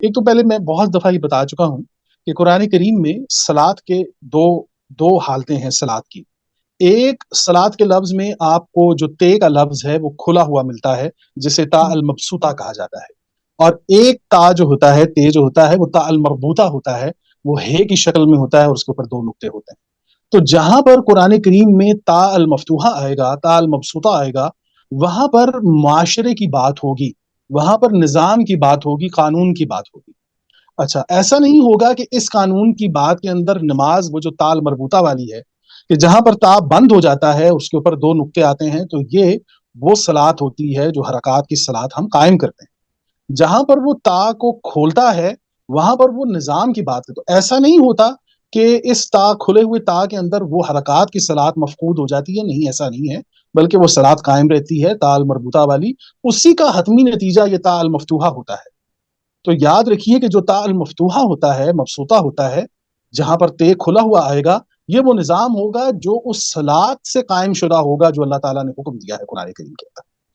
ایک تو پہلے میں بہت دفعہ یہ بتا چکا ہوں کہ قرآن کریم میں صلات کے دو دو حالتیں ہیں صلات کی۔ ایک صلات کے لفظ میں آپ کو جو تے کا لفظ ہے وہ کھلا ہوا ملتا ہے، جسے تا ہوں، المبسوطہ کہا جاتا ہے، اور ایک تا جو ہوتا ہے، تے جو ہوتا ہے وہ تا المربوطہ ہوتا ہے، وہ ہے کی شکل میں ہوتا ہے اور اس کے اوپر دو نقطے ہوتے ہیں۔ تو جہاں پر قرآن کریم میں تا المفتوحہ آئے گا، تا المبسوطہ آئے گا، وہاں پر معاشرے کی بات ہوگی، وہاں پر نظام کی بات ہوگی، قانون کی بات ہوگی۔ اچھا، ایسا نہیں ہوگا کہ اس قانون کی بات کے اندر نماز وہ جو تال مربوطہ والی ہے، کہ جہاں پر تا بند ہو جاتا ہے اس کے اوپر دو نقطے آتے ہیں، تو یہ وہ صلات ہوتی ہے جو حرکات کی صلات ہم قائم کرتے ہیں۔ جہاں پر وہ تا کو کھولتا ہے وہاں پر وہ نظام کی بات ہے۔ تو ایسا نہیں ہوتا کہ اس تا کھلے ہوئے تا کے اندر وہ حرکات کی صلات مفقود ہو جاتی ہے، نہیں، ایسا نہیں ہے، بلکہ وہ صلات قائم رہتی ہے تا المربوطہ والی۔ اسی کا حتمی نتیجہ یہ تا المفتوحہ ہوتا ہے۔ تو یاد رکھیے کہ جو تا المفتوحہ ہوتا ہے، مبسوطہ ہوتا ہے، جہاں پر تے کھلا ہوا آئے گا، یہ وہ نظام ہوگا جو اس صلات سے قائم شدہ ہوگا جو اللہ تعالیٰ نے حکم دیا ہے قرآن کریم کے اندر۔